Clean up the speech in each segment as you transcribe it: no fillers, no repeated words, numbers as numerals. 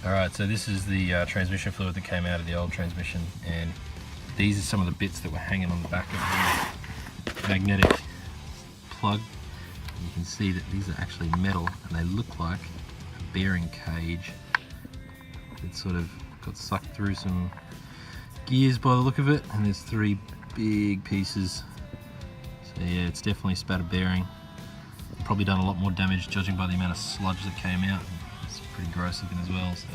Alright, so this is the transmission fluid that came out of the old transmission, and these are some of the bits that were hanging on the back of the magnetic plug. And you can see that these are actually metal, and they look like a bearing cage. It sort of got sucked through some gears by the look of it, and there's 3 big pieces. So yeah, it's definitely spat a bearing. Probably done a lot more damage judging by the amount of sludge that came out. It's pretty gross looking as well, so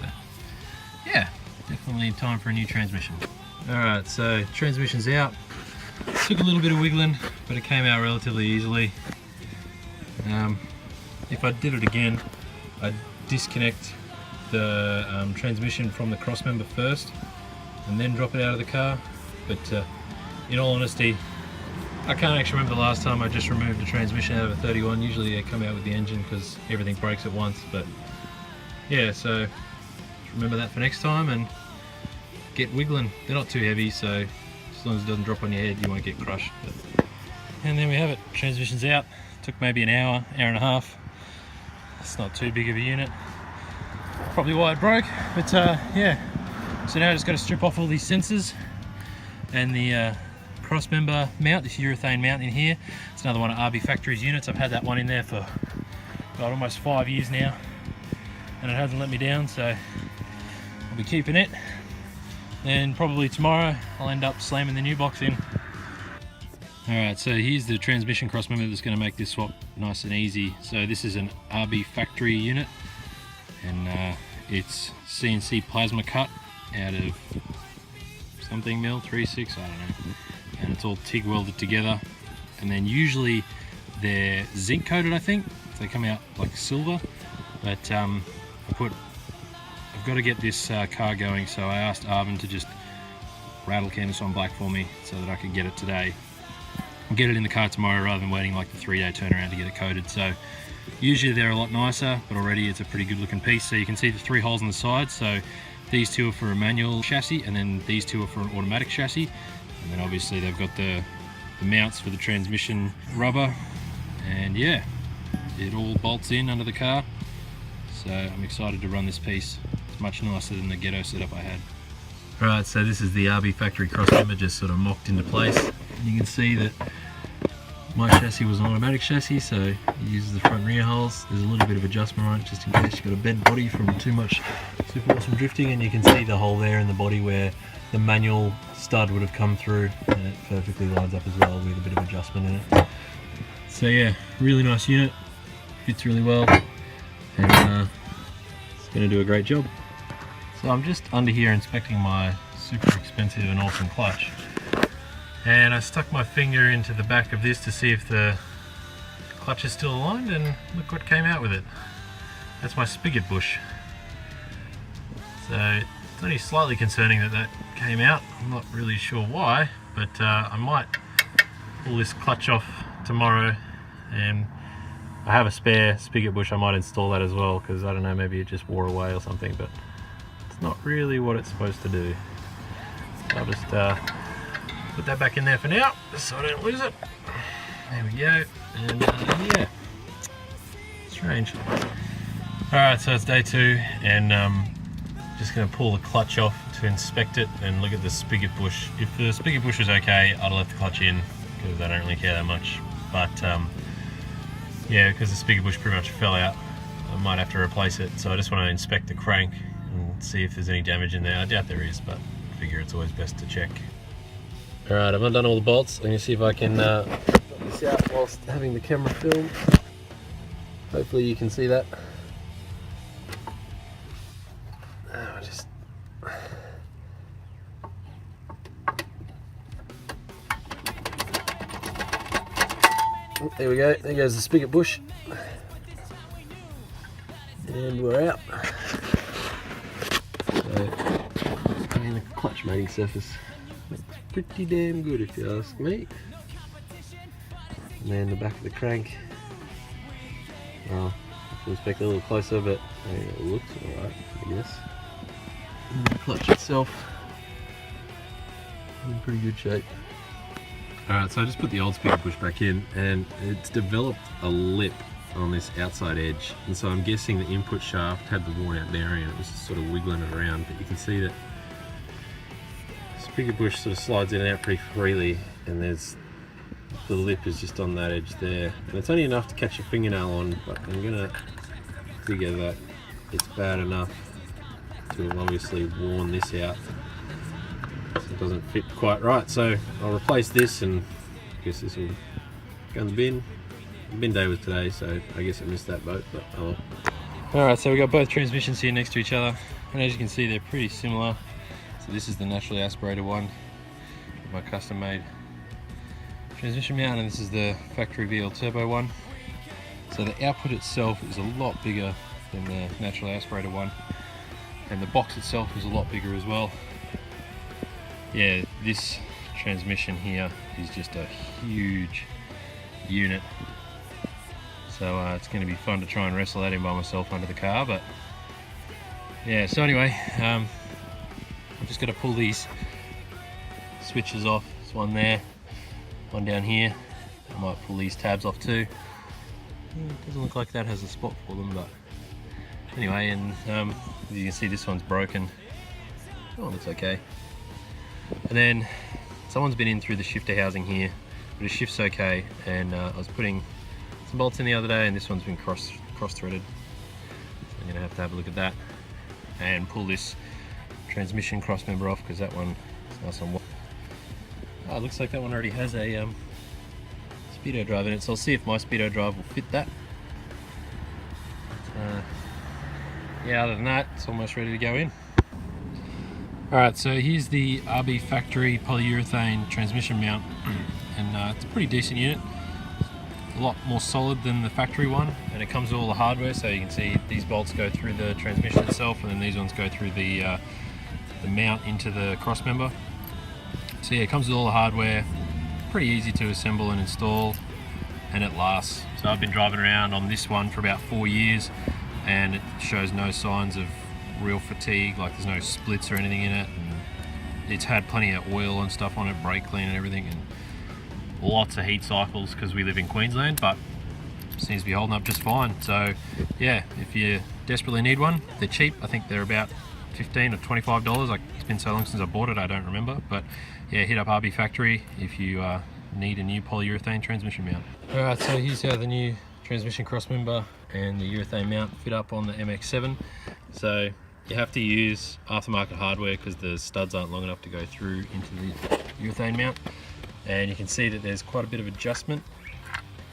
yeah, definitely time for a new transmission. Alright, so transmission's out. Took a little bit of wiggling, but it came out relatively easily. If I did it again, I'd disconnect the transmission from the crossmember first and then drop it out of the car, but in all honesty, I can't actually remember the last time I just removed a transmission out of a 31. Usually they come out with the engine because everything breaks at once, but yeah, so remember that for next time and get wiggling. They're not too heavy, so as long as it doesn't drop on your head, you won't get crushed. But, and there we have it, transmission's out. Took maybe an hour and a half. It's not too big of a unit. Probably why it broke, but yeah. So now I just got to strip off all these sensors and the crossmember mount, this urethane mount in here. It's another one of RB Factory's units. I've had that one in there for God, almost 5 years now, and it hasn't let me down, so I'll be keeping it. And probably tomorrow I'll end up slamming the new box in. Alright, so here's the transmission crossmember that's going to make this swap nice and easy. So this is an RB Factory unit, and it's CNC plasma cut out of something mil, 3/6, I don't know. And it's all TIG welded together, and then usually they're zinc coated, I think. They come out like silver, but I've got to get this car going, so I asked Arvin to just rattle can this on black for me so that I could get it today and get it in the car tomorrow rather than waiting like the 3-day turnaround to get it coated. So usually they're a lot nicer, but already it's a pretty good looking piece. So you can see the 3 holes on the side. So these 2 are for a manual chassis, and then these 2 are for an automatic chassis. And then obviously they've got the mounts for the transmission rubber, and yeah, it all bolts in under the car. So I'm excited to run this piece. It's much nicer than the ghetto setup I had. Right, so this is the RB Factory crossmember just sort of mocked into place. You can see that my chassis was an automatic chassis, so it uses the front and rear holes. There's a little bit of adjustment on it just in case you've got a bent body from too much super awesome drifting, and you can see the hole there in the body where the manual stud would have come through, and it perfectly lines up as well with a bit of adjustment in it. So yeah, really nice unit, fits really well, and it's going to do a great job. So I'm just under here inspecting my super expensive and awesome clutch, and I stuck my finger into the back of this to see if the clutch is still aligned, and look what came out with it. That's my spigot bush. So it's only slightly concerning that that came out. I'm not really sure why, but I might pull this clutch off tomorrow, and I have a spare spigot bush. I might install that as well, because I don't know, maybe it just wore away or something, but it's not really what it's supposed to do. I'll just put that back in there for now so I don't lose it. There we go, and yeah, strange. Alright, so it's day 2, and just going to pull the clutch off to inspect it and look at the spigot bush. If the spigot bush was okay, I'd have left the clutch in because I don't really care that much, but yeah, because the spigot bush pretty much fell out, I might have to replace it. So I just want to inspect the crank and see if there's any damage in there. I doubt there is, but I figure it's always best to check. Alright, I've undone all the bolts. I'm going to see if I can put this out whilst having the camera film. Hopefully you can see that. There we go, there goes the spigot bush, and we're out. So, and the clutch mating surface looks pretty damn good if you ask me. And then the back of the crank, well, we'll inspect a little closer, but it looks alright, I guess. And the clutch itself in pretty good shape. Alright, so I just put the old spigot bush back in, and it's developed a lip on this outside edge, and so I'm guessing the input shaft had the worn out bearing and it was sort of wiggling it around, but you can see that spigot bush sort of slides in and out pretty freely, and there's the lip is just on that edge there, and it's only enough to catch your fingernail on, but I'm gonna figure that it's bad enough to have obviously worn this out, so it doesn't fit quite right. So I'll replace this, and I guess this will go in the bin. Bin day was today, so I guess I missed that boat, but oh. Alright, so we've got both transmissions here next to each other, and as you can see they're pretty similar. So this is the naturally aspirated one, my custom made transmission mount, and this is the factory VL Turbo one. So the output itself is a lot bigger than the naturally aspirated one, and the box itself is a lot bigger as well. Yeah, this transmission here is just a huge unit. So it's going to be fun to try and wrestle that in by myself under the car, but yeah, so anyway, I'm just going to pull these switches off. There's one there, one down here. I might pull these tabs off too. It doesn't look like that has a spot for them, but anyway, and as you can see, this one's broken. Oh, that's okay. And then someone's been in through the shifter housing here, but it shifts okay, and I was putting some bolts in the other day, and this one's been cross-threaded. So I'm going to have a look at that and pull this transmission cross member off, because that one is nice and wide. Oh, it looks like that one already has a speedo drive in it, so I'll see if my speedo drive will fit that. Yeah, other than that, it's almost ready to go in. Alright, so here's the RB factory polyurethane transmission mount, and it's a pretty decent unit. A lot more solid than the factory one, and it comes with all the hardware. So you can see these bolts go through the transmission itself, and then these ones go through the mount into the cross member. So yeah, it comes with all the hardware, pretty easy to assemble and install, and it lasts. So I've been driving around on this one for about 4 years, and it shows no signs of real fatigue, like there's no splits or anything in it, and it's had plenty of oil and stuff on it, brake clean and everything, and lots of heat cycles because we live in Queensland, but seems to be holding up just fine. So yeah, if you desperately need one, they're cheap. I think they're about $15 or $25. Like, it's been so long since I bought it, I don't remember, but yeah, hit up RB Factory if you need a new polyurethane transmission mount. Alright, so here's how the new transmission cross member and the urethane mount fit up on the MX7. So you have to use aftermarket hardware because the studs aren't long enough to go through into the urethane mount. And you can see that there's quite a bit of adjustment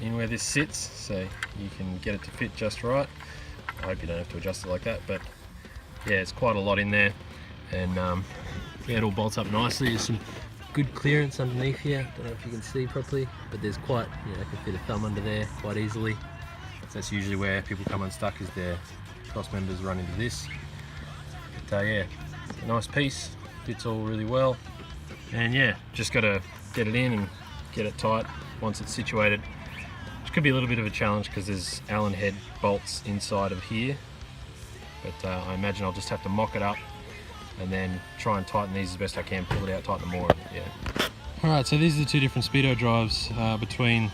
in where this sits, so you can get it to fit just right. I hope you don't have to adjust it like that, but yeah, it's quite a lot in there, and yeah, it all bolts up nicely. There's some good clearance underneath here. Don't know if you can see properly, but there's quite, you know, I can fit a thumb under there quite easily. So that's usually where people come unstuck, is their cross members run into this. But yeah, a nice piece, fits all really well, and yeah, just got to get it in and get it tight once it's situated, which could be a little bit of a challenge because there's Allen head bolts inside of here, but I imagine I'll just have to mock it up and then try and tighten these as best I can, pull it out, tighten them more. Yeah. Alright, so these are the two different speedo drives between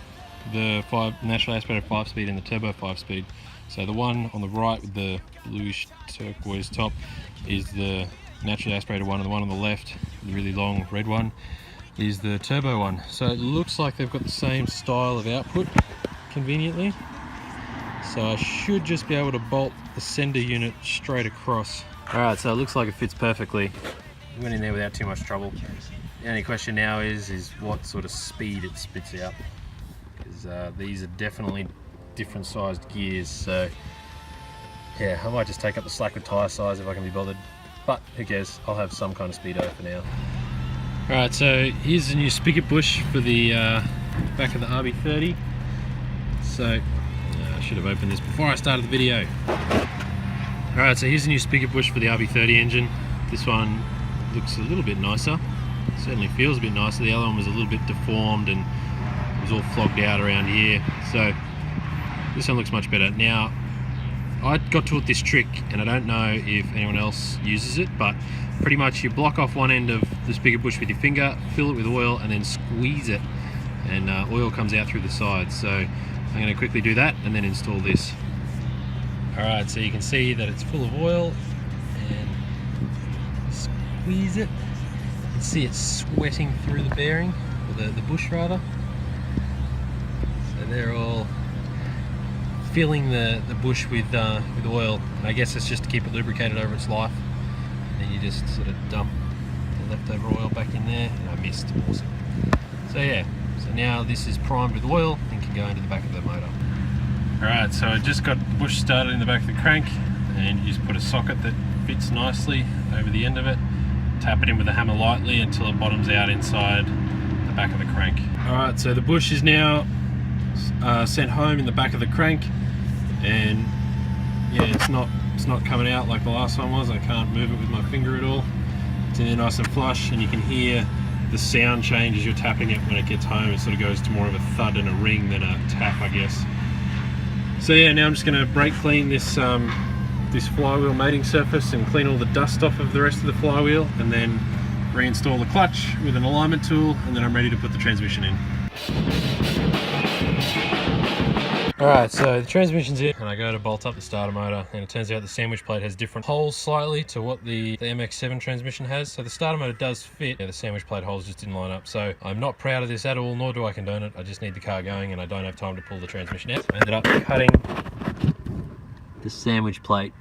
the naturally aspirated 5-speed and the turbo 5-speed. So the one on the right with the bluish turquoise top is the naturally aspirated one, and the one on the left, the really long red one, is the turbo one. So it looks like they've got the same style of output, conveniently. So I should just be able to bolt the sender unit straight across. Alright, so it looks like it fits perfectly. Went in there without too much trouble. The only question now is what sort of speed it spits out, because these are definitely different sized gears. So yeah, I might just take up the slack with tyre size if I can be bothered, but who cares, I'll have some kind of speedo for now. Alright, so here's the new spigot bush for the back of the RB30. So I should have opened this before I started the video. Alright, so here's the new spigot bush for the RB30 engine. This one looks a little bit nicer. It certainly feels a bit nicer. The other one was a little bit deformed and it was all flogged out around here. So this one looks much better. Now, I got taught this trick, and I don't know if anyone else uses it, but pretty much you block off one end of the spigot bush with your finger, fill it with oil, and then squeeze it, and oil comes out through the sides. So I'm going to quickly do that and then install this. Alright, so you can see that it's full of oil, and squeeze it. You can see it's sweating through the bearing, or the bush rather. So they're all filling the bush with oil. And I guess it's just to keep it lubricated over its life. And then you just sort of dump the leftover oil back in there. And I missed, awesome. So yeah, so now this is primed with oil and can go into the back of the motor. Alright, so I just got the bush started in the back of the crank, and you just put a socket that fits nicely over the end of it. Tap it in with a hammer lightly until it bottoms out inside the back of the crank. Alright, so the bush is now sent home in the back of the crank, and yeah, it's not coming out like the last one was. I can't move it with my finger at all. It's in there nice and flush, and you can hear the sound change as you're tapping it when it gets home. It sort of goes to more of a thud and a ring than a tap, I guess. So yeah, now I'm just going to brake clean this this flywheel mating surface and clean all the dust off of the rest of the flywheel, and then reinstall the clutch with an alignment tool, and then I'm ready to put the transmission in. Alright, so the transmission's in, and I go to bolt up the starter motor, and it turns out the sandwich plate has different holes slightly to what the MX7 transmission has. So the starter motor does fit, yeah, the sandwich plate holes just didn't line up. So I'm not proud of this at all, nor do I condone it. I just need the car going, and I don't have time to pull the transmission out. I ended up cutting the sandwich plate.